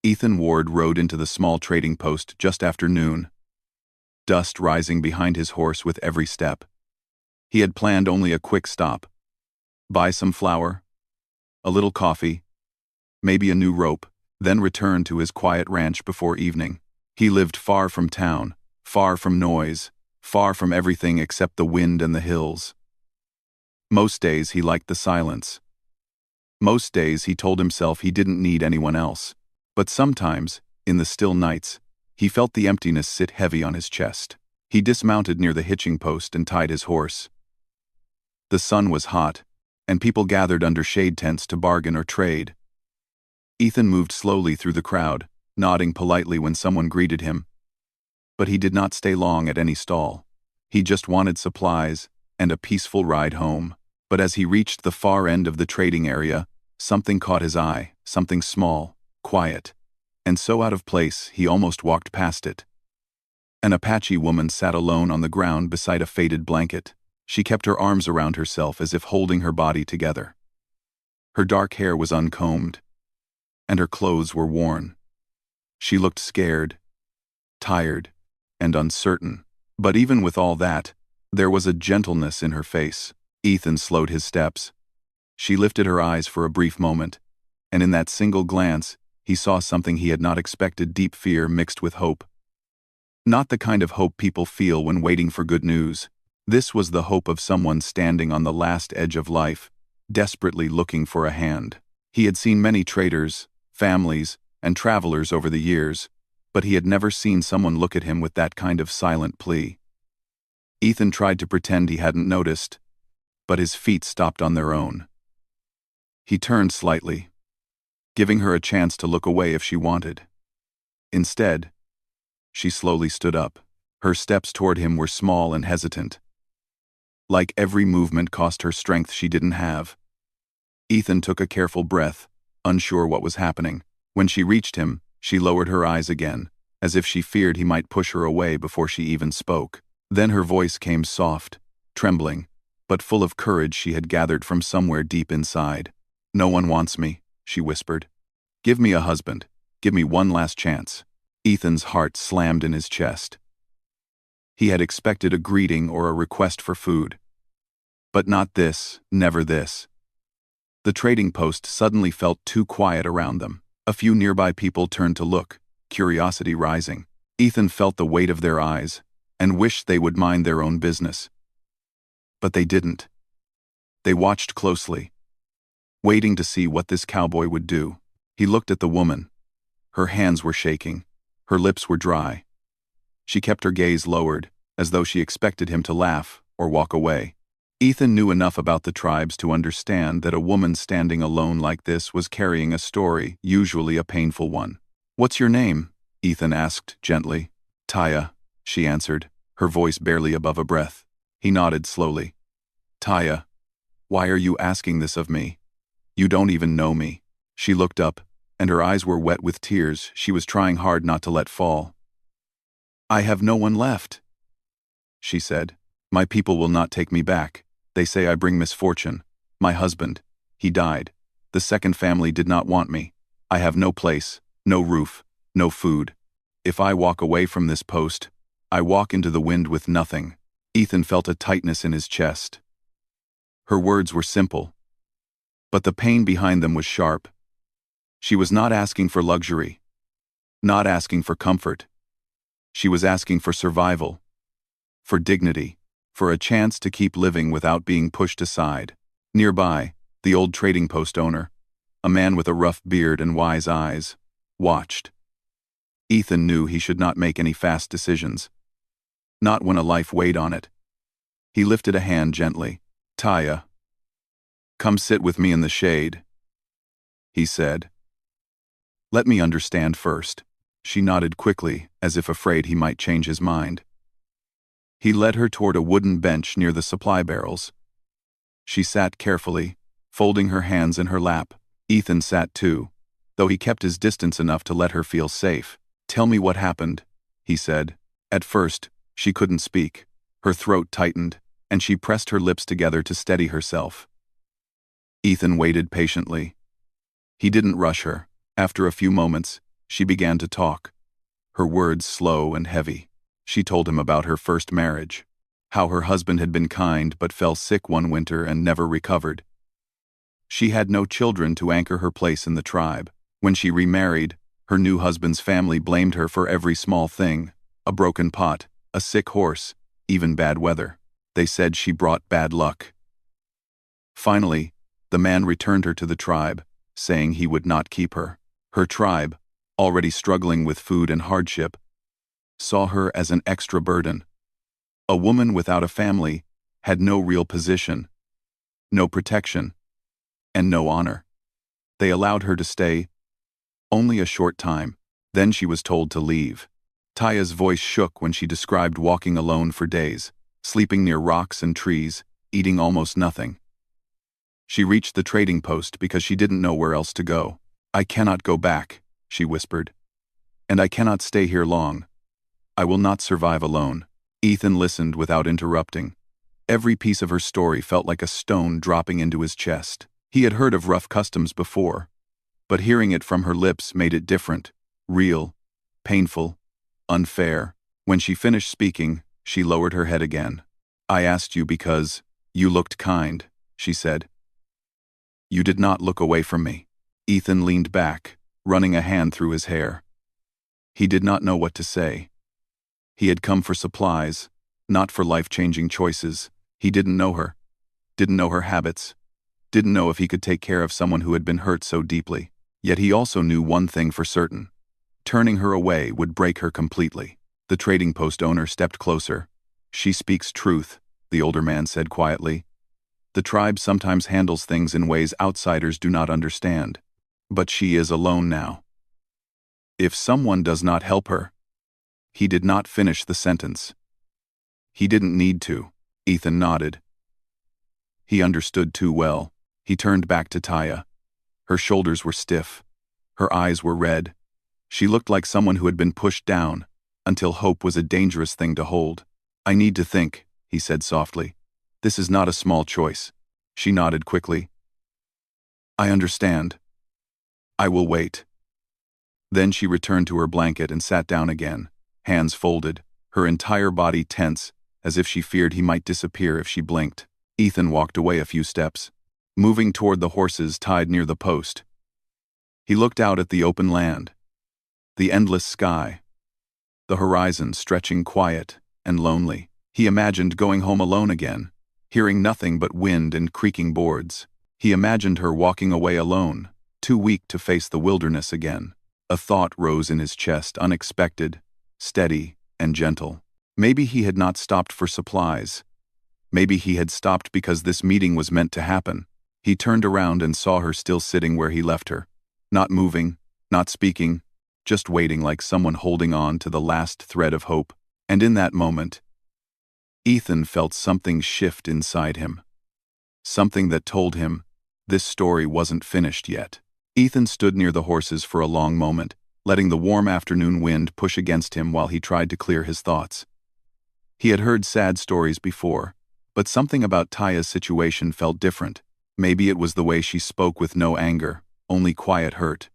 Ethan Ward rode into the small trading post just after noon, dust rising behind his horse with every step. He had planned only a quick stop. Buy some flour, a little coffee, maybe a new rope, then return to his quiet ranch before evening. He lived far from town, far from noise, far from everything except the wind and the hills. Most days he liked the silence. Most days he told himself he didn't need anyone else. But sometimes, in the still nights, he felt the emptiness sit heavy on his chest. He dismounted near the hitching post and tied his horse. The sun was hot, and people gathered under shade tents to bargain or trade. Ethan moved slowly through the crowd, nodding politely when someone greeted him. But he did not stay long at any stall. He just wanted supplies and a peaceful ride home. But as he reached the far end of the trading area, something caught his eye, something small, quiet, and so out of place he almost walked past it. An Apache woman sat alone on the ground beside a faded blanket. She kept her arms around herself as if holding her body together. Her dark hair was uncombed, and her clothes were worn. She looked scared, tired, and uncertain. But even with all that, there was a gentleness in her face. Ethan slowed his steps. She lifted her eyes for a brief moment, and in that single glance, he saw something he had not expected: deep fear mixed with hope. Not the kind of hope people feel when waiting for good news. This was the hope of someone standing on the last edge of life, desperately looking for a hand. He had seen many traders, families, and travelers over the years, but he had never seen someone look at him with that kind of silent plea. Ethan tried to pretend he hadn't noticed, but his feet stopped on their own. He turned slightly, giving her a chance to look away if she wanted. Instead, she slowly stood up. Her steps toward him were small and hesitant. Like every movement cost her strength she didn't have. Ethan took a careful breath, unsure what was happening. When she reached him, she lowered her eyes again, as if she feared he might push her away before she even spoke. Then her voice came soft, trembling, but full of courage she had gathered from somewhere deep inside. "No one wants me," she whispered. "Give me a husband. Give me one last chance." Ethan's heart slammed in his chest. He had expected a greeting or a request for food. But not this, never this. The trading post suddenly felt too quiet around them. A few nearby people turned to look, curiosity rising. Ethan felt the weight of their eyes, and wished they would mind their own business. But they didn't. They watched closely, waiting to see what this cowboy would do. He looked at the woman. Her hands were shaking. Her lips were dry. She kept her gaze lowered, as though she expected him to laugh or walk away. Ethan knew enough about the tribes to understand that a woman standing alone like this was carrying a story, usually a painful one. "What's your name?" Ethan asked gently. "Taya," she answered, her voice barely above a breath. He nodded slowly. "Taya, why are you asking this of me? You don't even know me." She looked up, and her eyes were wet with tears she was trying hard not to let fall. "I have no one left," she said. "My people will not take me back. They say I bring misfortune. My husband, he died. The second family did not want me. I have no place, no roof, no food. If I walk away from this post, I walk into the wind with nothing." Ethan felt a tightness in his chest. Her words were simple, but the pain behind them was sharp. She was not asking for luxury, not asking for comfort. She was asking for survival, for dignity, for a chance to keep living without being pushed aside. Nearby, the old trading post owner, a man with a rough beard and wise eyes, watched. Ethan knew he should not make any fast decisions, not when a life weighed on it. He lifted a hand gently. "Taya, come sit with me in the shade," he said. "Let me understand first." She nodded quickly, as if afraid he might change his mind. He led her toward a wooden bench near the supply barrels. She sat carefully, folding her hands in her lap. Ethan sat too, though he kept his distance enough to let her feel safe. "Tell me what happened," he said. At first, she couldn't speak. Her throat tightened, and she pressed her lips together to steady herself. Ethan waited patiently. He didn't rush her. After a few moments, She began to talk, her words slow and heavy. She told him about her first marriage, how her husband had been kind but fell sick one winter and never recovered. She had no children to anchor her place in the tribe. When she remarried, her new husband's family blamed her for every small thing: a broken pot, a sick horse, even bad weather. They said she brought bad luck. Finally, the man returned her to the tribe, saying he would not keep her. Her tribe, already struggling with food and hardship, saw her as an extra burden. A woman without a family had no real position, no protection, and no honor. They allowed her to stay only a short time. Then she was told to leave. Taya's voice shook when she described walking alone for days, sleeping near rocks and trees, eating almost nothing. She reached the trading post because she didn't know where else to go. "I cannot go back," she whispered. "And I cannot stay here long. I will not survive alone." Ethan listened without interrupting. Every piece of her story felt like a stone dropping into his chest. He had heard of rough customs before, but hearing it from her lips made it different, real, painful, unfair. When she finished speaking, she lowered her head again. "I asked you because you looked kind," she said. "You did not look away from me." Ethan leaned back, running a hand through his hair. He did not know what to say. He had come for supplies, not for life-changing choices. He didn't know her, didn't know her habits, didn't know if he could take care of someone who had been hurt so deeply. Yet he also knew one thing for certain: turning her away would break her completely. The trading post owner stepped closer. "She speaks truth," the older man said quietly. "The tribe sometimes handles things in ways outsiders do not understand. But she is alone now. If someone does not help her—" He did not finish the sentence. He didn't need to. Ethan nodded. He understood too well. He turned back to Taya. Her shoulders were stiff. Her eyes were red. She looked like someone who had been pushed down, until hope was a dangerous thing to hold. "I need to think," he said softly. "This is not a small choice." She nodded quickly. "I understand. I will wait." Then she returned to her blanket and sat down again, hands folded, her entire body tense, as if she feared he might disappear if she blinked. Ethan walked away a few steps, moving toward the horses tied near the post. He looked out at the open land, the endless sky, the horizon stretching quiet and lonely. He imagined going home alone again, hearing nothing but wind and creaking boards. He imagined her walking away alone, too weak to face the wilderness again. A thought rose in his chest, unexpected, steady, and gentle. Maybe he had not stopped for supplies. Maybe he had stopped because this meeting was meant to happen. He turned around and saw her still sitting where he left her. Not moving, not speaking, just waiting like someone holding on to the last thread of hope. And in that moment, Ethan felt something shift inside him. Something that told him this story wasn't finished yet. Ethan stood near the horses for a long moment, letting the warm afternoon wind push against him while he tried to clear his thoughts. He had heard sad stories before, but something about Taya's situation felt different. Maybe it was the way she spoke with no anger, only quiet hurt.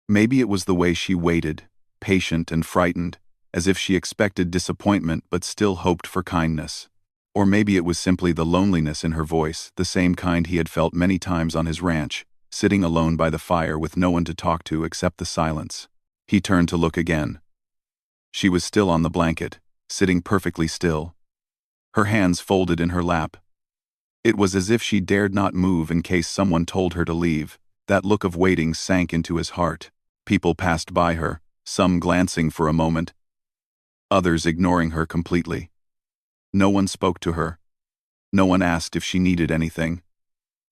Maybe it was the way she waited, patient and frightened, as if she expected disappointment but still hoped for kindness. Or maybe it was simply the loneliness in her voice, the same kind he had felt many times on his ranch, sitting alone by the fire with no one to talk to except the silence. He turned to look again. She was still on the blanket, sitting perfectly still, her hands folded in her lap. It was as if she dared not move in case someone told her to leave. That look of waiting sank into his heart. People passed by her, some glancing for a moment, others ignoring her completely. No one spoke to her. No one asked if she needed anything.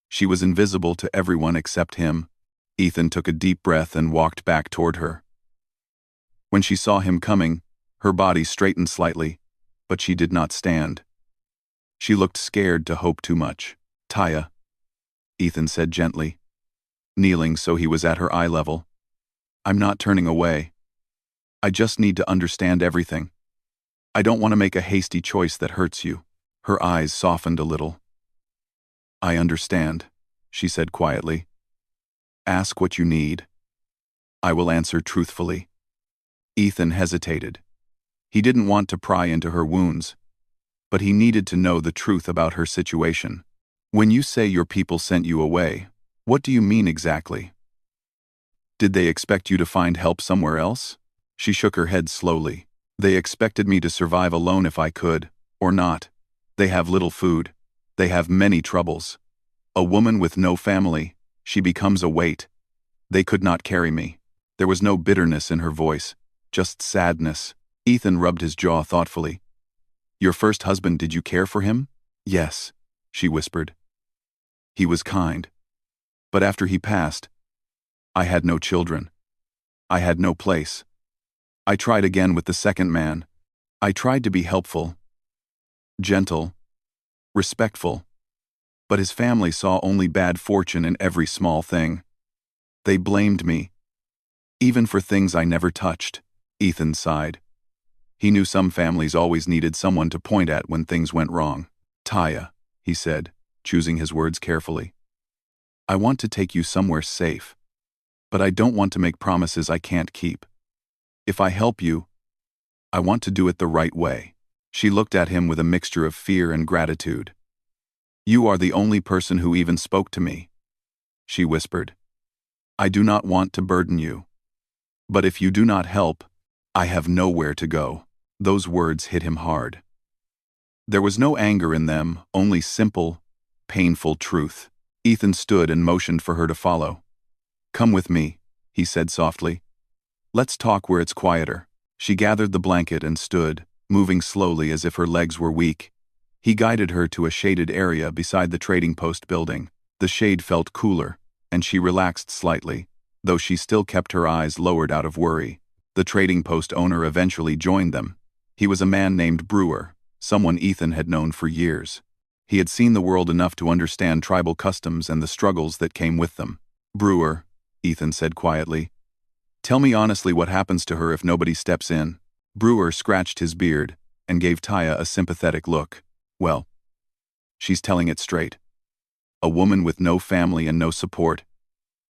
She was invisible to everyone except him. Ethan took a deep breath and walked back toward her. When she saw him coming, her body straightened slightly, but she did not stand. She looked scared to hope too much. "Taya," Ethan said gently, kneeling so he was at her eye level. "I'm not turning away. I just need to understand everything. I don't want to make a hasty choice that hurts you." Her eyes softened a little. "I understand," she said quietly. "Ask what you need." I will answer truthfully. Ethan hesitated. He didn't want to pry into her wounds, but he needed to know the truth about her situation. When you say your people sent you away, what do you mean exactly? Did they expect you to find help somewhere else? She shook her head slowly. They expected me to survive alone if I could, or not. They have little food. They have many troubles. A woman with no family, she becomes a weight. They could not carry me. There was no bitterness in her voice, just sadness. Ethan rubbed his jaw thoughtfully. Your first husband, did you care for him? Yes, she whispered. He was kind. But after he passed, I had no children. I had no place. I tried again with the second man. I tried to be helpful, gentle, respectful. But his family saw only bad fortune in every small thing. They blamed me, even for things I never touched. Ethan sighed. He knew some families always needed someone to point at when things went wrong. Taya, he said, choosing his words carefully. I want to take you somewhere safe, but I don't want to make promises I can't keep. If I help you, I want to do it the right way. She looked at him with a mixture of fear and gratitude. You are the only person who even spoke to me, she whispered. I do not want to burden you. But if you do not help, I have nowhere to go. Those words hit him hard. There was no anger in them, only simple, painful truth. Ethan stood and motioned for her to follow. Come with me, he said softly. Let's talk where it's quieter. She gathered the blanket and stood, moving slowly as if her legs were weak. He guided her to a shaded area beside the trading post building. The shade felt cooler, and she relaxed slightly, though she still kept her eyes lowered out of worry. The trading post owner eventually joined them. He was a man named Brewer, someone Ethan had known for years. He had seen the world enough to understand tribal customs and the struggles that came with them. Brewer, Ethan said quietly, tell me honestly what happens to her if nobody steps in. Brewer scratched his beard and gave Taya a sympathetic look. Well, she's telling it straight. A woman with no family and no support.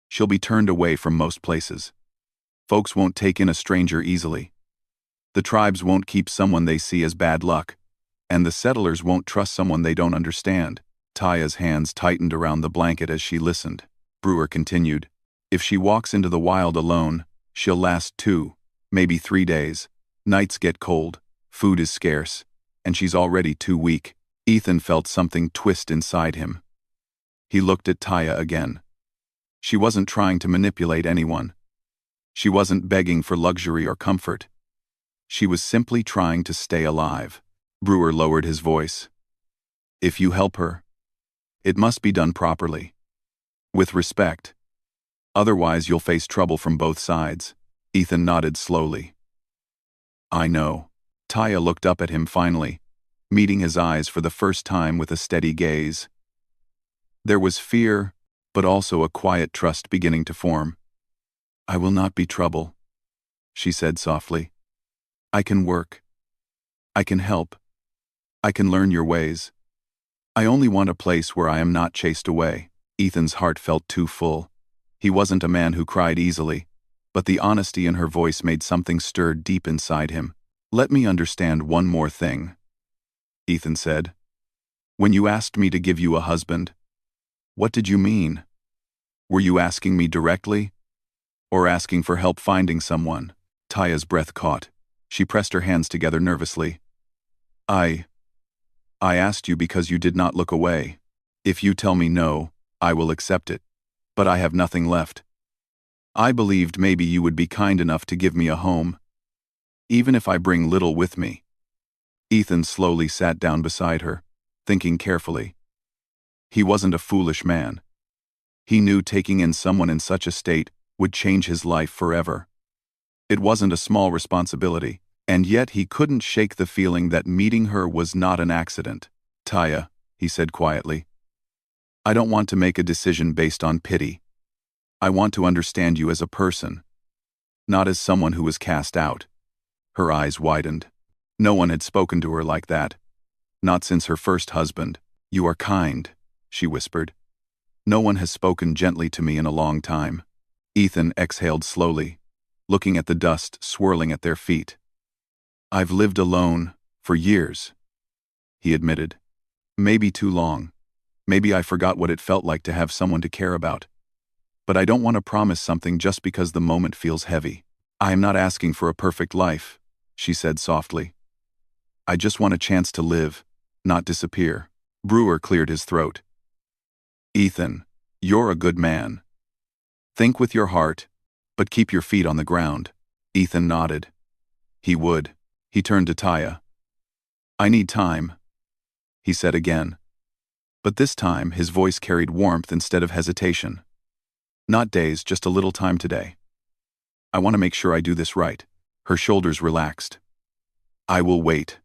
She'll be turned away from most places. Folks won't take in a stranger easily. The tribes won't keep someone they see as bad luck, and the settlers won't trust someone they don't understand. Taya's hands tightened around the blanket as she listened. Brewer continued, if she walks into the wild alone, she'll last 2, maybe 3 days. Nights get cold, food is scarce, and she's already too weak. Ethan felt something twist inside him. He looked at Taya again. She wasn't trying to manipulate anyone. She wasn't begging for luxury or comfort. She was simply trying to stay alive. Brewer lowered his voice. If you help her, it must be done properly. With respect. Otherwise you'll face trouble from both sides. Ethan nodded slowly. I know. Taya looked up at him finally, meeting his eyes for the first time with a steady gaze. There was fear, but also a quiet trust beginning to form. I will not be trouble, she said softly. I can work. I can help. I can learn your ways. I only want a place where I am not chased away. Ethan's heart felt too full. He wasn't a man who cried easily, but the honesty in her voice made something stir deep inside him. Let me understand one more thing, Ethan said. When you asked me to give you a husband, what did you mean? Were you asking me directly, or asking for help finding someone? Taya's breath caught. She pressed her hands together nervously. I asked you because you did not look away. If you tell me no, I will accept it. But I have nothing left. I believed maybe you would be kind enough to give me a home, even if I bring little with me. Ethan slowly sat down beside her, thinking carefully. He wasn't a foolish man. He knew taking in someone in such a state would change his life forever. It wasn't a small responsibility, and yet he couldn't shake the feeling that meeting her was not an accident. Taya, he said quietly, I don't want to make a decision based on pity. I want to understand you as a person, not as someone who was cast out. Her eyes widened. No one had spoken to her like that. Not since her first husband. You are kind, she whispered. No one has spoken gently to me in a long time. Ethan exhaled slowly, looking at the dust swirling at their feet. "I've lived alone for years," he admitted. "Maybe too long. Maybe I forgot what it felt like to have someone to care about. But I don't want to promise something just because the moment feels heavy. I am not asking for a perfect life," she said softly. "I just want a chance to live, not disappear." Brewer cleared his throat. "Ethan, you're a good man. Think with your heart, but keep your feet on the ground." Ethan nodded. He would. He turned to Taya. "I need time," he said again. But this time his voice carried warmth instead of hesitation. "Not days, just a little time today. I want to make sure I do this right." Her shoulders relaxed. "I will wait,"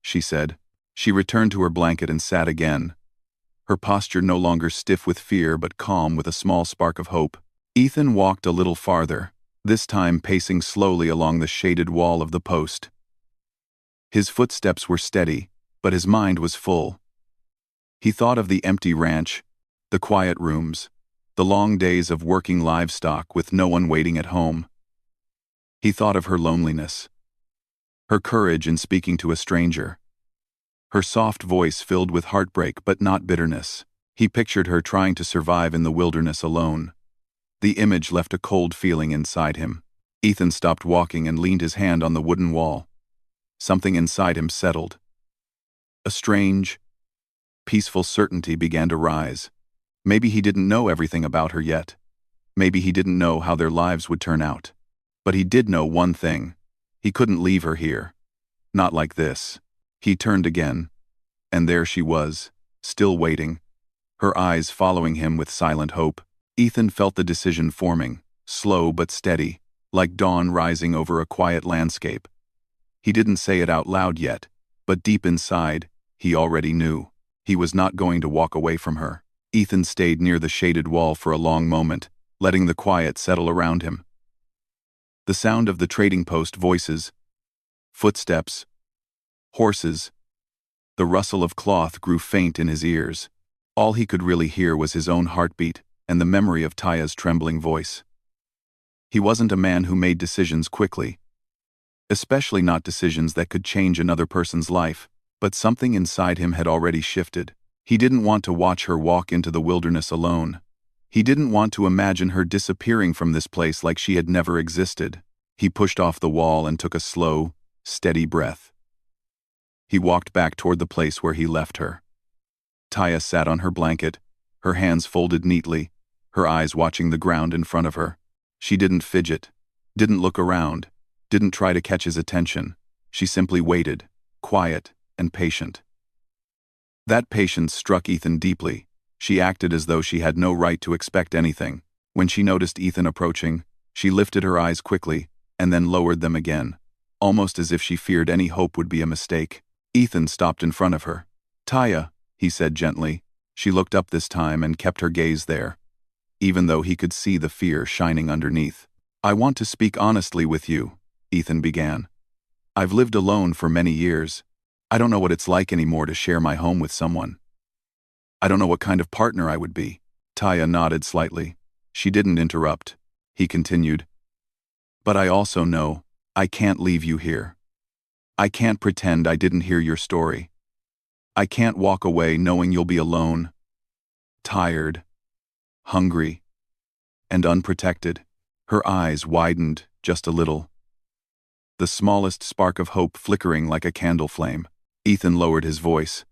she said. She returned to her blanket and sat again, her posture no longer stiff with fear but calm with a small spark of hope. Ethan walked a little farther, this time pacing slowly along the shaded wall of the post. His footsteps were steady, but his mind was full. He thought of the empty ranch, the quiet rooms, the long days of working livestock with no one waiting at home. He thought of her loneliness, her courage in speaking to a stranger, her soft voice filled with heartbreak but not bitterness. He pictured her trying to survive in the wilderness alone. The image left a cold feeling inside him. Ethan stopped walking and leaned his hand on the wooden wall. Something inside him settled. A strange, peaceful certainty began to rise. Maybe he didn't know everything about her yet. Maybe he didn't know how their lives would turn out. But he did know one thing. He couldn't leave her here. Not like this. He turned again, and there she was, still waiting, her eyes following him with silent hope. Ethan felt the decision forming, slow but steady, like dawn rising over a quiet landscape. He didn't say it out loud yet, but deep inside, he already knew. He was not going to walk away from her. Ethan stayed near the shaded wall for a long moment, letting the quiet settle around him. The sound of the trading post voices, footsteps, horses, the rustle of cloth grew faint in his ears. All he could really hear was his own heartbeat and the memory of Taya's trembling voice. He wasn't a man who made decisions quickly, especially not decisions that could change another person's life, but something inside him had already shifted. He didn't want to watch her walk into the wilderness alone. He didn't want to imagine her disappearing from this place like she had never existed. He pushed off the wall and took a slow, steady breath. He walked back toward the place where he left her. Taya sat on her blanket, her hands folded neatly, her eyes watching the ground in front of her. She didn't fidget, didn't look around, didn't try to catch his attention. She simply waited, quiet and patient. That patience struck Ethan deeply. She acted as though she had no right to expect anything. When she noticed Ethan approaching, she lifted her eyes quickly and then lowered them again, almost as if she feared any hope would be a mistake. Ethan stopped in front of her. "Taya," he said gently. She looked up this time and kept her gaze there, even though he could see the fear shining underneath. "I want to speak honestly with you," Ethan began. "I've lived alone for many years. I don't know what it's like anymore to share my home with someone. I don't know what kind of partner I would be." Taya nodded slightly. She didn't interrupt. He continued. "But I also know I can't leave you here. I can't pretend I didn't hear your story. I can't walk away knowing you'll be alone, tired, hungry, and unprotected." Her eyes widened just a little, the smallest spark of hope flickering like a candle flame. Ethan lowered his voice.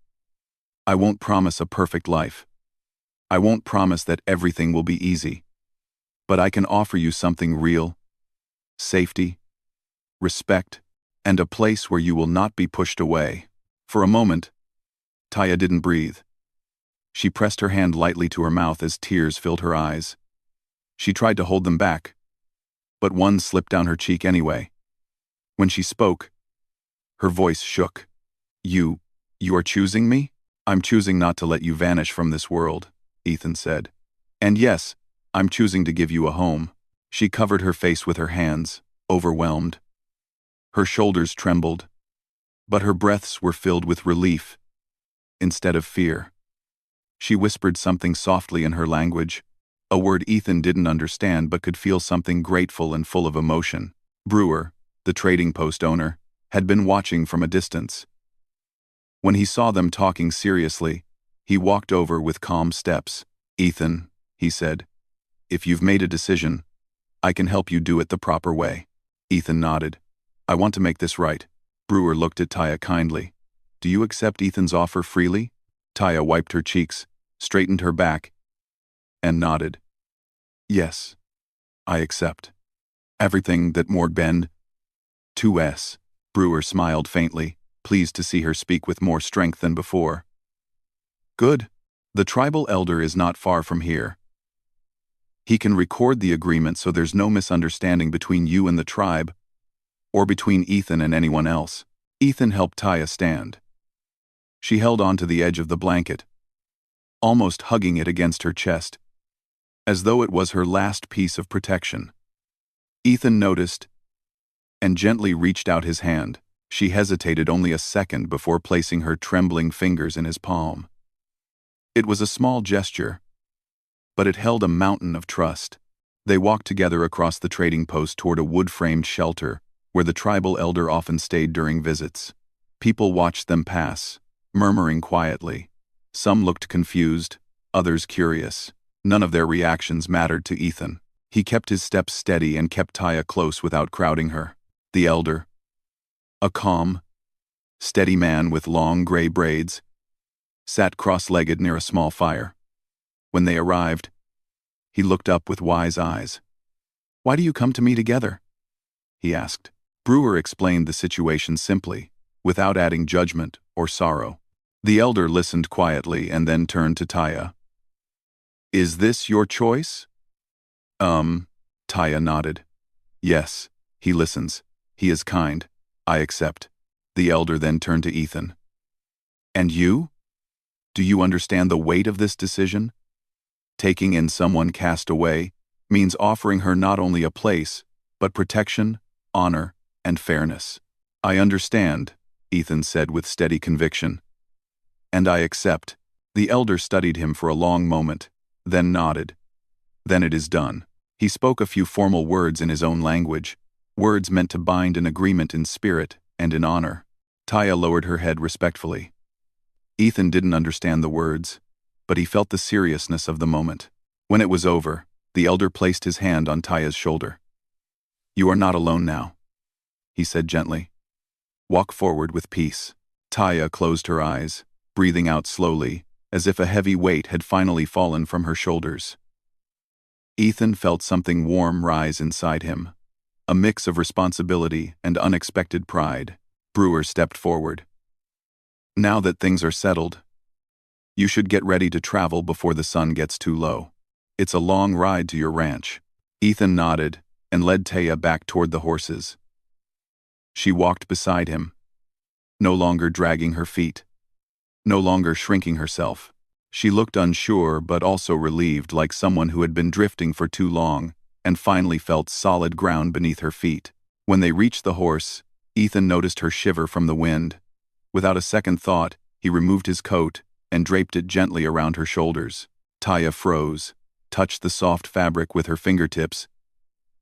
"I won't promise a perfect life. I won't promise that everything will be easy. But I can offer you something real: safety, respect, and a place where you will not be pushed away." For a moment, Taya didn't breathe. She pressed her hand lightly to her mouth as tears filled her eyes. She tried to hold them back, but one slipped down her cheek anyway. When she spoke, her voice shook. You are choosing me?" "I'm choosing not to let you vanish from this world," Ethan said. "And yes, I'm choosing to give you a home." She covered her face with her hands, overwhelmed. Her shoulders trembled, but her breaths were filled with relief instead of fear. She whispered something softly in her language, A word Ethan didn't understand but could feel something grateful and full of emotion. Brewer, the trading post owner, had been watching from a distance. When he saw them talking seriously, he walked over with calm steps. "Ethan," he said, "if you've made a decision, I can help you do it the proper way." Ethan nodded. "I want to make this right." Brewer looked at Taya kindly. "Do you accept Ethan's offer freely?" Taya wiped her cheeks, straightened her back, and nodded. "Yes, I accept. Everything that Mord Bend 2S. Brewer smiled faintly, pleased to see her speak with more strength than before. "Good. The tribal elder is not far from here. He can record the agreement so there's no misunderstanding between you and the tribe, or between Ethan and anyone else." Ethan helped Taya stand. She held on to the edge of the blanket, almost hugging it against her chest, as though it was her last piece of protection. Ethan noticed and gently reached out his hand. She hesitated only a second before placing her trembling fingers in his palm. It was a small gesture, but it held a mountain of trust. They walked together across the trading post toward a wood-framed shelter where the tribal elder often stayed during visits. People watched them pass, murmuring quietly. Some looked confused, others curious. None of their reactions mattered to Ethan. He kept his steps steady and kept Taya close without crowding her. The elder, a calm, steady man with long gray braids, sat cross-legged near a small fire. When they arrived, he looked up with wise eyes. "Why do you come to me together?" he asked. Brewer explained the situation simply, without adding judgment or sorrow. The elder listened quietly and then turned to Taya. "Is this your choice?" Taya nodded. "Yes, he listens. He is kind. I accept." The elder then turned to Ethan. "And you? Do you understand the weight of this decision? Taking in someone cast away means offering her not only a place, but protection, honor, and fairness." "I understand," Ethan said with steady conviction. "And I accept." The elder studied him for a long moment, then nodded. "Then it is done." He spoke a few formal words in his own language, words meant to bind an agreement in spirit and in honor. Taya lowered her head respectfully. Ethan didn't understand the words, but he felt the seriousness of the moment. When it was over, the elder placed his hand on Taya's shoulder. "You are not alone now," he said gently. "Walk forward with peace." Taya closed her eyes, breathing out slowly, as if a heavy weight had finally fallen from her shoulders. Ethan felt something warm rise inside him, a mix of responsibility and unexpected pride. Brewer stepped forward. "Now that things are settled, you should get ready to travel before the sun gets too low. It's a long ride to your ranch." Ethan nodded and led Taya back toward the horses. She walked beside him, no longer dragging her feet, no longer shrinking herself. She looked unsure but also relieved, like someone who had been drifting for too long and finally felt solid ground beneath her feet. When they reached the horse, Ethan noticed her shiver from the wind. Without a second thought, he removed his coat and draped it gently around her shoulders. Taya froze, touched the soft fabric with her fingertips,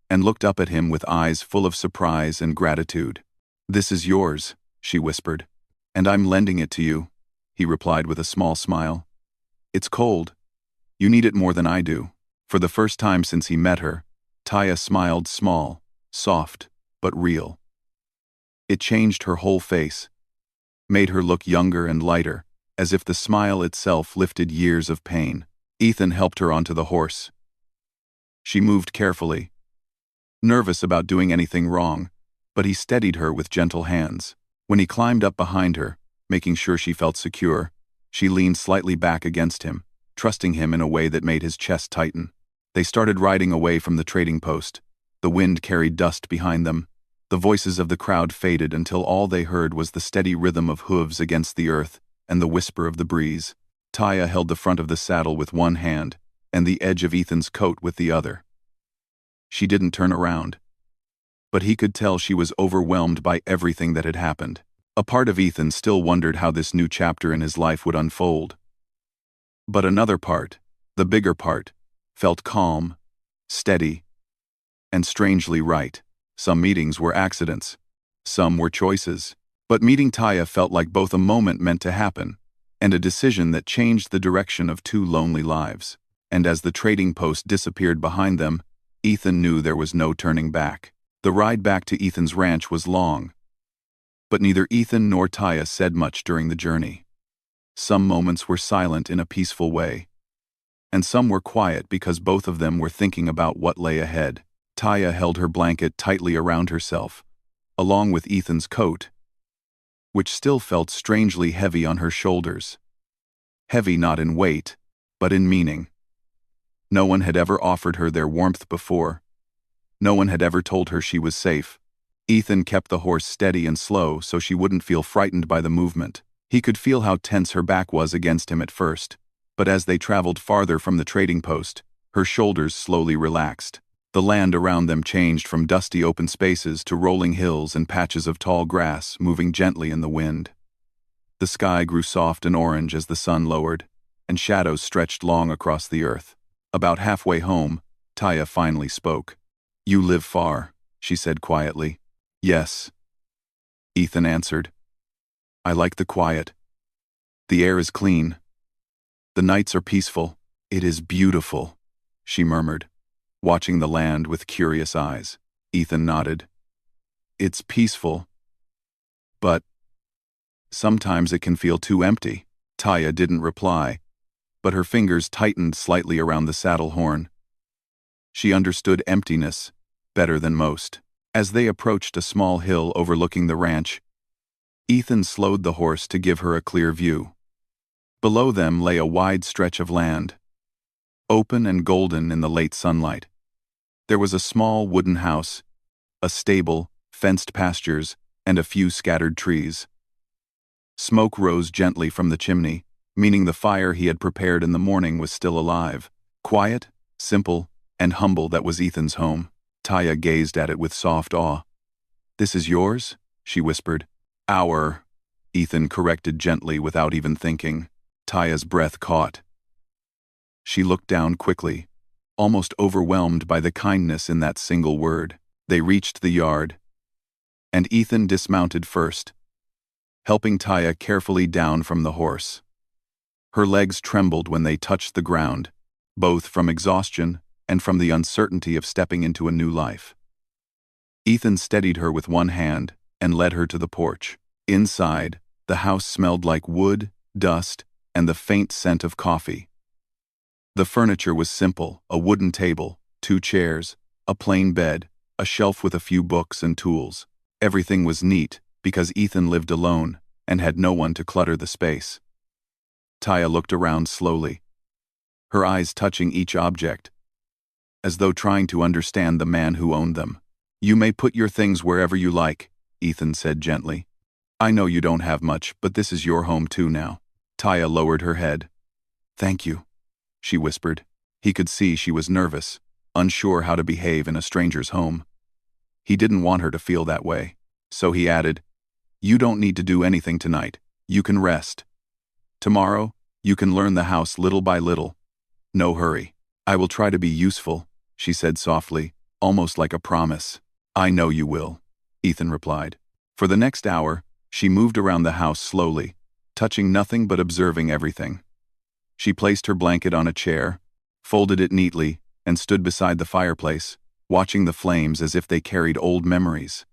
and looked up at him with eyes full of surprise and gratitude. "This is yours," she whispered. "And I'm lending it to you," he replied with a small smile. "It's cold. You need it more than I do." For the first time since he met her, Taya smiled small, soft, but real. It changed her whole face, made her look younger and lighter, as if the smile itself lifted years of pain. Ethan helped her onto the horse. She moved carefully, nervous about doing anything wrong, but he steadied her with gentle hands. When he climbed up behind her, making sure she felt secure, she leaned slightly back against him, trusting him in a way that made his chest tighten. They started riding away from the trading post. The wind carried dust behind them. The voices of the crowd faded until all they heard was the steady rhythm of hooves against the earth and the whisper of the breeze. Taya held the front of the saddle with one hand and the edge of Ethan's coat with the other. She didn't turn around, but he could tell she was overwhelmed by everything that had happened. A part of Ethan still wondered how this new chapter in his life would unfold. But another part, the bigger part, felt calm, steady, and strangely right. Some meetings were accidents. Some were choices. But meeting Taya felt like both a moment meant to happen and a decision that changed the direction of two lonely lives. And as the trading post disappeared behind them, Ethan knew there was no turning back. The ride back to Ethan's ranch was long, but neither Ethan nor Taya said much during the journey. Some moments were silent in a peaceful way, and some were quiet because both of them were thinking about what lay ahead. Taya held her blanket tightly around herself, along with Ethan's coat, which still felt strangely heavy on her shoulders. Heavy not in weight, but in meaning. No one had ever offered her their warmth before. No one had ever told her she was safe. Ethan kept the horse steady and slow so she wouldn't feel frightened by the movement. He could feel how tense her back was against him at first, but as they traveled farther from the trading post, her shoulders slowly relaxed. The land around them changed from dusty open spaces to rolling hills and patches of tall grass moving gently in the wind. The sky grew soft and orange as the sun lowered, and shadows stretched long across the earth. About halfway home, Taya finally spoke. "You live far," she said quietly. "Yes," Ethan answered. "I like the quiet. The air is clean. The nights are peaceful. It is beautiful," she murmured, watching the land with curious eyes. Ethan nodded. "It's peaceful, but sometimes it can feel too empty." Taya didn't reply, but her fingers tightened slightly around the saddle horn. She understood emptiness better than most. As they approached a small hill overlooking the ranch, Ethan slowed the horse to give her a clear view. Below them lay a wide stretch of land, open and golden in the late sunlight. There was a small wooden house, a stable, fenced pastures, and a few scattered trees. Smoke rose gently from the chimney, meaning the fire he had prepared in the morning was still alive. Quiet, simple, and humble, that was Ethan's home. Taya gazed at it with soft awe. "This is yours?" she whispered. "Our," Ethan corrected gently without even thinking. Taya's breath caught. She looked down quickly, almost overwhelmed by the kindness in that single word. They reached the yard, and Ethan dismounted first, helping Taya carefully down from the horse. Her legs trembled when they touched the ground, both from exhaustion and from the uncertainty of stepping into a new life. Ethan steadied her with one hand and led her to the porch. Inside, the house smelled like wood, dust, and the faint scent of coffee. The furniture was simple: a wooden table, 2 chairs, a plain bed, a shelf with a few books and tools. Everything was neat because Ethan lived alone and had no one to clutter the space. Taya looked around slowly, her eyes touching each object, as though trying to understand the man who owned them. "You may put your things wherever you like," Ethan said gently. "I know you don't have much, but this is your home too now." Taya lowered her head. "Thank you," she whispered. He could see she was nervous, unsure how to behave in a stranger's home. He didn't want her to feel that way, so he added, "You don't need to do anything tonight. You can rest. Tomorrow, you can learn the house little by little. No hurry." "I will try to be useful," she said softly, almost like a promise. "I know you will," Ethan replied. For the next hour, she moved around the house slowly, touching nothing but observing everything. She placed her blanket on a chair, folded it neatly, and stood beside the fireplace, watching the flames as if they carried old memories.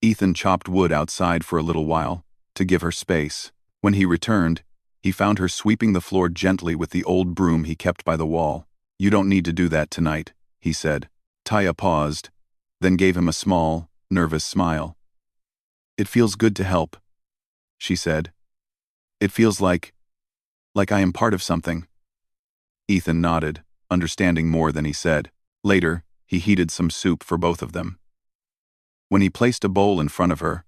Ethan chopped wood outside for a little while, to give her space. When he returned, he found her sweeping the floor gently with the old broom he kept by the wall. "You don't need to do that tonight," he said. Taya paused, then gave him a small, nervous smile. "It feels good to help," she said. "It feels like I am part of something." Ethan nodded, understanding more than he said. Later, he heated some soup for both of them. When he placed a bowl in front of her,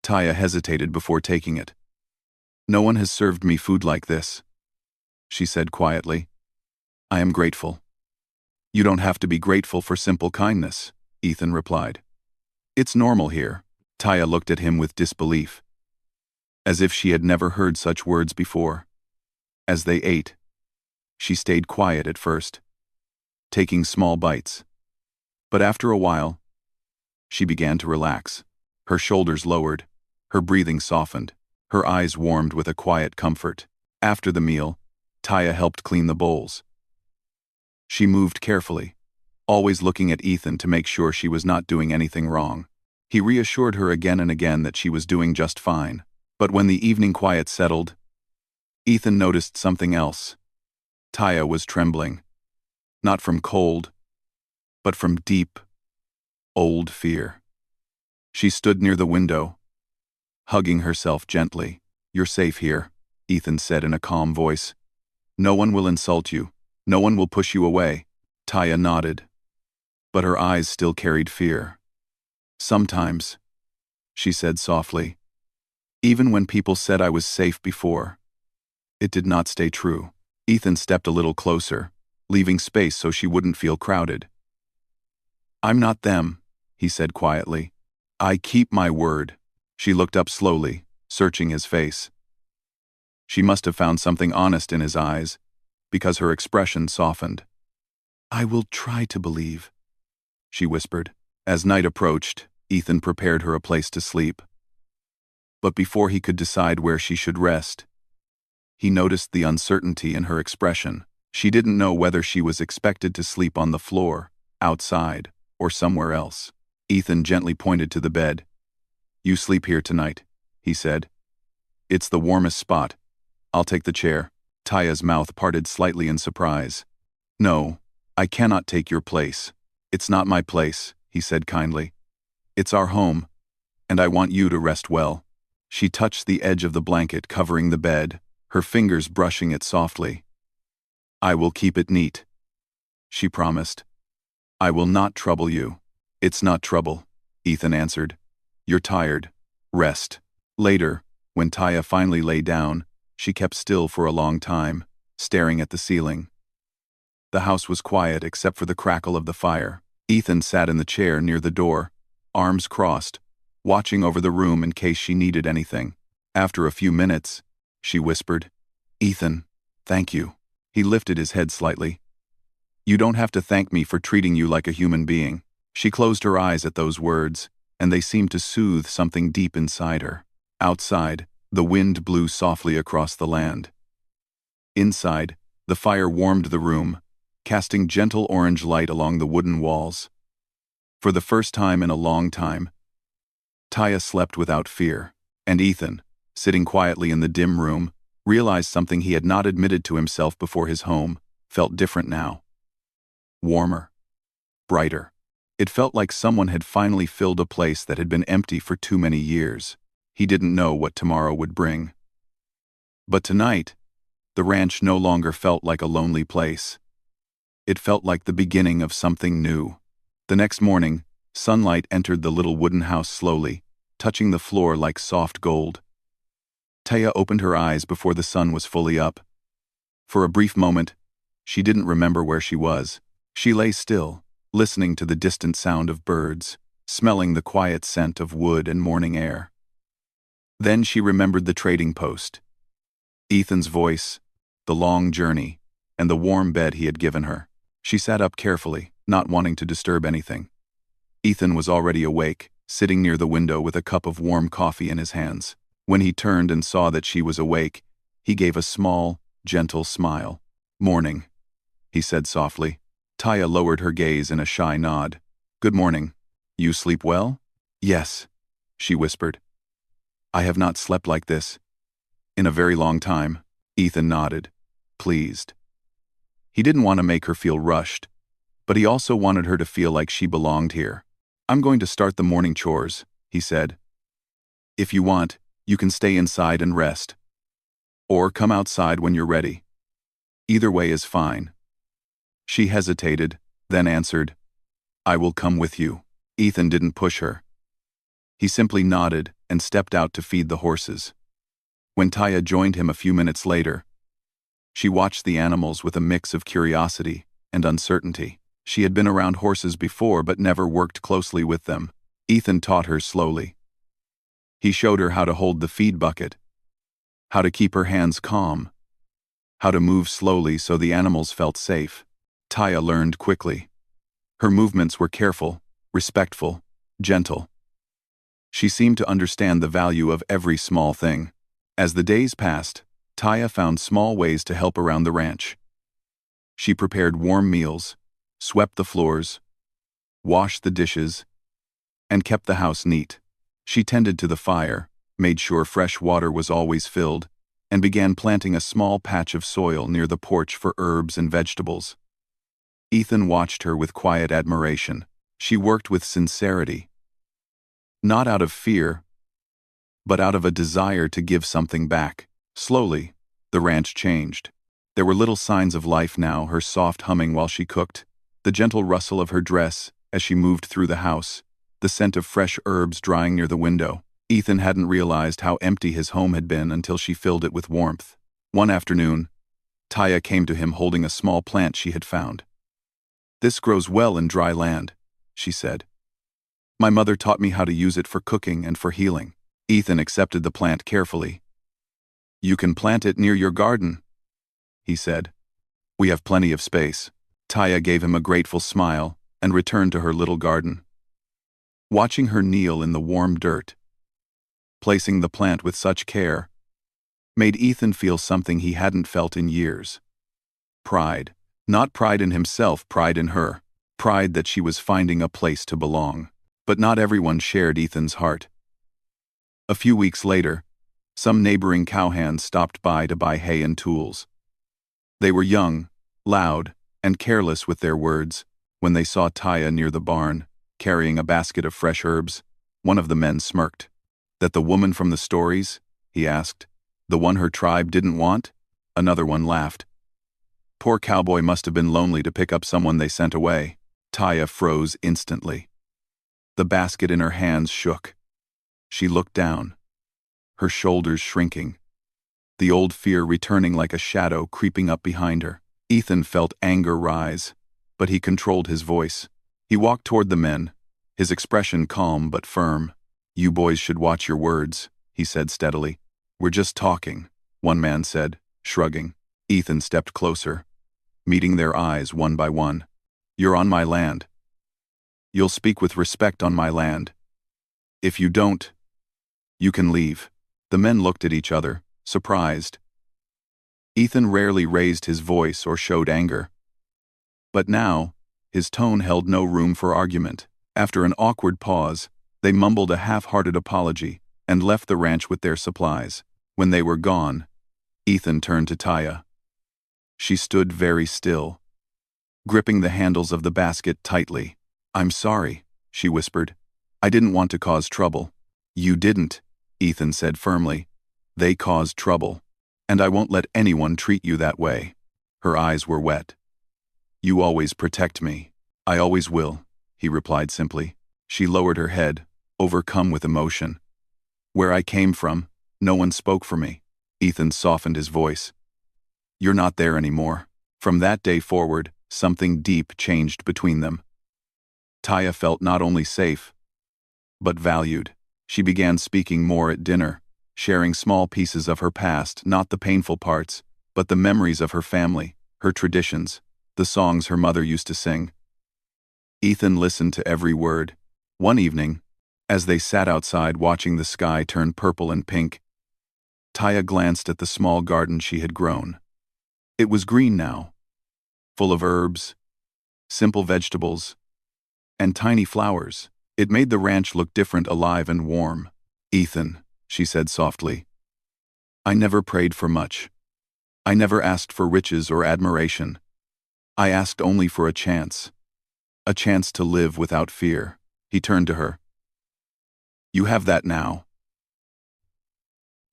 Taya hesitated before taking it. "No one has served me food like this," she said quietly. "I am grateful." "You don't have to be grateful for simple kindness," Ethan replied. "It's normal here." Taya looked at him with disbelief, as if she had never heard such words before. As they ate, she stayed quiet at first, taking small bites. But after a while, she began to relax. Her shoulders lowered, her breathing softened, her eyes warmed with a quiet comfort. After the meal, Taya helped clean the bowls. She moved carefully, always looking at Ethan to make sure she was not doing anything wrong. He reassured her again and again that she was doing just fine. But when the evening quiet settled, Ethan noticed something else. Taya was trembling, not from cold, but from deep, old fear. She stood near the window, hugging herself gently. "You're safe here," Ethan said in a calm voice. "No one will insult you. No one will push you away." Taya nodded, but her eyes still carried fear. "Sometimes," she said softly, "even when people said I was safe before, it did not stay true." Ethan stepped a little closer, leaving space so she wouldn't feel crowded. "I'm not them," he said quietly. "I keep my word." She looked up slowly, searching his face. She must have found something honest in his eyes, because her expression softened. "I will try to believe," she whispered. As night approached, Ethan prepared her a place to sleep. But before he could decide where she should rest, he noticed the uncertainty in her expression. She didn't know whether she was expected to sleep on the floor, outside, or somewhere else. Ethan gently pointed to the bed. "You sleep here tonight," he said. "It's the warmest spot. I'll take the chair." Taya's mouth parted slightly in surprise. "No, I cannot take your place. It's not my place," he said kindly. "It's our home, and I want you to rest well." She touched the edge of the blanket covering the bed, her fingers brushing it softly. "I will keep it neat," she promised. "I will not trouble you." "It's not trouble," Ethan answered. "You're tired. Rest." Later, when Taya finally lay down, she kept still for a long time, staring at the ceiling. The house was quiet except for the crackle of the fire. Ethan sat in the chair near the door, arms crossed, watching over the room in case she needed anything. After a few minutes, she whispered, "Ethan, thank you." He lifted his head slightly. "You don't have to thank me for treating you like a human being." She closed her eyes at those words, and they seemed to soothe something deep inside her. Outside, the wind blew softly across the land. Inside, the fire warmed the room, casting gentle orange light along the wooden walls. For the first time in a long time, Taya slept without fear, and Ethan, sitting quietly in the dim room, realized something he had not admitted to himself before his home, felt different now. Warmer. Brighter. It felt like someone had finally filled a place that had been empty for too many years. He didn't know what tomorrow would bring. But tonight, the ranch no longer felt like a lonely place. It felt like the beginning of something new. The next morning, sunlight entered the little wooden house slowly, touching the floor like soft gold. Taya opened her eyes before the sun was fully up. For a brief moment, she didn't remember where she was. She lay still, listening to the distant sound of birds, smelling the quiet scent of wood and morning air. Then she remembered the trading post, Ethan's voice, the long journey, and the warm bed he had given her. She sat up carefully, not wanting to disturb anything. Ethan was already awake, sitting near the window with a cup of warm coffee in his hands. When he turned and saw that she was awake, he gave a small, gentle smile. "Morning," he said softly. Taya lowered her gaze in a shy nod. "Good morning. You sleep well?" "Yes," she whispered. "I have not slept like this in a very long time." Ethan nodded, pleased. He didn't want to make her feel rushed, but he also wanted her to feel like she belonged here. "I'm going to start the morning chores," he said. "If you want, you can stay inside and rest. Or come outside when you're ready. Either way is fine." She hesitated, then answered, "I will come with you." Ethan didn't push her. He simply nodded and stepped out to feed the horses. When Taya joined him a few minutes later, she watched the animals with a mix of curiosity and uncertainty. She had been around horses before but never worked closely with them. Ethan taught her slowly. He showed her how to hold the feed bucket, how to keep her hands calm, how to move slowly so the animals felt safe. Taya learned quickly. Her movements were careful, respectful, gentle. She seemed to understand the value of every small thing. As the days passed, Taya found small ways to help around the ranch. She prepared warm meals, swept the floors, washed the dishes, and kept the house neat. She tended to the fire, made sure fresh water was always filled, and began planting a small patch of soil near the porch for herbs and vegetables. Ethan watched her with quiet admiration. She worked with sincerity. Not out of fear, but out of a desire to give something back. Slowly, the ranch changed. There were little signs of life now, her soft humming while she cooked, the gentle rustle of her dress as she moved through the house, the scent of fresh herbs drying near the window. Ethan hadn't realized how empty his home had been until she filled it with warmth. One afternoon, Taya came to him holding a small plant she had found. "This grows well in dry land," she said. "My mother taught me how to use it for cooking and for healing." Ethan accepted the plant carefully. "You can plant it near your garden," he said. "We have plenty of space." Taya gave him a grateful smile and returned to her little garden. Watching her kneel in the warm dirt, placing the plant with such care, made Ethan feel something he hadn't felt in years. Pride. Not pride in himself, pride in her. Pride that she was finding a place to belong. But not everyone shared Ethan's heart. A few weeks later, some neighboring cowhands stopped by to buy hay and tools. They were young, loud, and careless with their words. When they saw Taya near the barn, carrying a basket of fresh herbs, one of the men smirked. "That the woman from the stories?" he asked. "The one her tribe didn't want?" Another one laughed. "Poor cowboy must have been lonely to pick up someone they sent away." Taya froze instantly. The basket in her hands shook. She looked down, her shoulders shrinking, the old fear returning like a shadow creeping up behind her. Ethan felt anger rise, but he controlled his voice. He walked toward the men, his expression calm but firm. "You boys should watch your words," he said steadily. "We're just talking," one man said, shrugging. Ethan stepped closer, meeting their eyes one by one. "You're on my land. You'll speak with respect on my land. If you don't, you can leave." The men looked at each other, surprised. Ethan rarely raised his voice or showed anger. But now, his tone held no room for argument. After an awkward pause, they mumbled a half-hearted apology and left the ranch with their supplies. When they were gone, Ethan turned to Taya. She stood very still, gripping the handles of the basket tightly. "I'm sorry," she whispered. "I didn't want to cause trouble." "You didn't," Ethan said firmly. "They caused trouble, and I won't let anyone treat you that way." Her eyes were wet. "You always protect me." "I always will," he replied simply. She lowered her head, overcome with emotion. "Where I came from, no one spoke for me." Ethan softened his voice. "You're not there anymore." From that day forward, something deep changed between them. Taya felt not only safe, but valued. She began speaking more at dinner, sharing small pieces of her past, not the painful parts, but the memories of her family, her traditions, the songs her mother used to sing. Ethan listened to every word. One evening, as they sat outside watching the sky turn purple and pink, Taya glanced at the small garden she had grown. It was green now, full of herbs, simple vegetables, and tiny flowers. It made the ranch look different, alive and warm. "Ethan," she said softly, "I never prayed for much. I never asked for riches or admiration. I asked only for a chance to live without fear." He turned to her. "You have that now."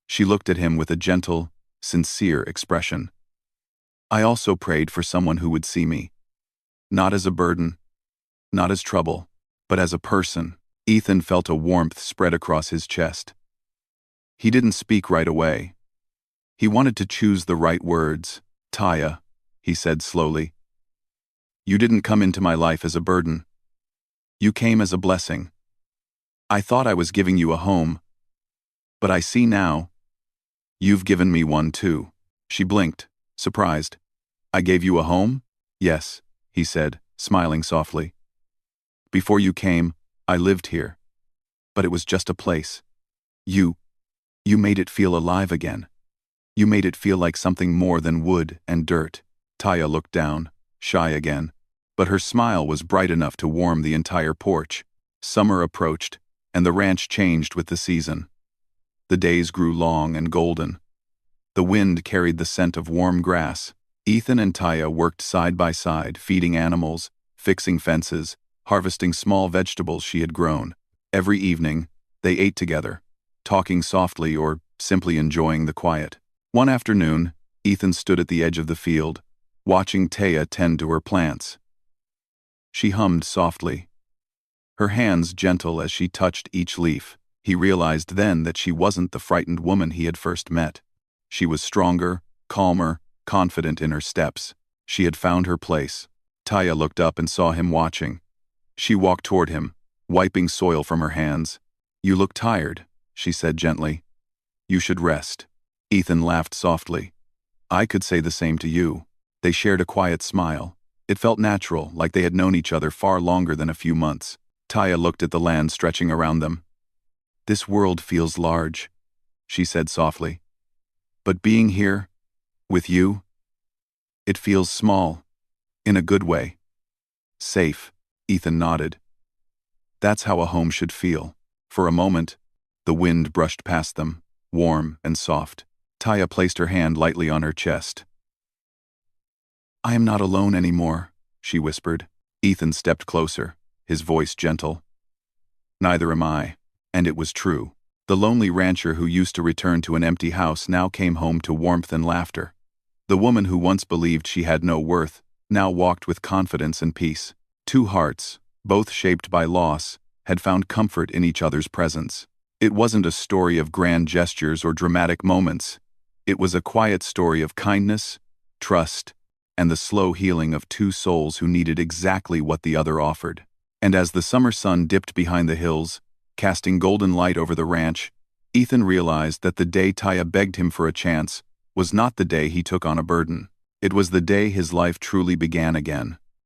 She looked at him with a gentle, sincere expression. "I also prayed for someone who would see me, not as a burden, not as trouble, but as a person." Ethan felt a warmth spread across his chest. He didn't speak right away. He wanted to choose the right words. "Taya," he said slowly, "you didn't come into my life as a burden. You came as a blessing. I thought I was giving you a home, but I see now, you've given me one too." She blinked, surprised. "I gave you a home?" "Yes," he said, smiling softly. Before you came, I lived here. But it was just a place. You made it feel alive again. You made it feel like something more than wood and dirt. Taya looked down, shy again, but her smile was bright enough to warm the entire porch. Summer approached, and the ranch changed with the season. The days grew long and golden. The wind carried the scent of warm grass. Ethan and Taya worked side by side, feeding animals, fixing fences, harvesting small vegetables she had grown. Every evening, they ate together, talking softly or simply enjoying the quiet. One afternoon, Ethan stood at the edge of the field, watching Taya tend to her plants. She hummed softly, her hands gentle as she touched each leaf. He realized then that she wasn't the frightened woman he had first met. She was stronger, calmer, confident in her steps. She had found her place. Taya looked up and saw him watching. She walked toward him, wiping soil from her hands. "You look tired," she said gently. "You should rest." Ethan laughed softly. "I could say the same to you." They shared a quiet smile. It felt natural, like they had known each other far longer than a few months. Taya looked at the land stretching around them. "This world feels large," she said softly. "But being here, with you, it feels small, in a good way." "Safe," Ethan nodded. "That's how a home should feel." For a moment, the wind brushed past them, warm and soft. Taya placed her hand lightly on her chest. "I am not alone anymore," she whispered. Ethan stepped closer, his voice gentle. "Neither am I." And it was true. The lonely rancher who used to return to an empty house now came home to warmth and laughter. The woman who once believed she had no worth now walked with confidence and peace. Two hearts, both shaped by loss, had found comfort in each other's presence. It wasn't a story of grand gestures or dramatic moments. It was a quiet story of kindness, trust, and the slow healing of two souls who needed exactly what the other offered. And as the summer sun dipped behind the hills, casting golden light over the ranch, Ethan realized that the day Taya begged him for a chance was not the day he took on a burden. It was the day his life truly began again.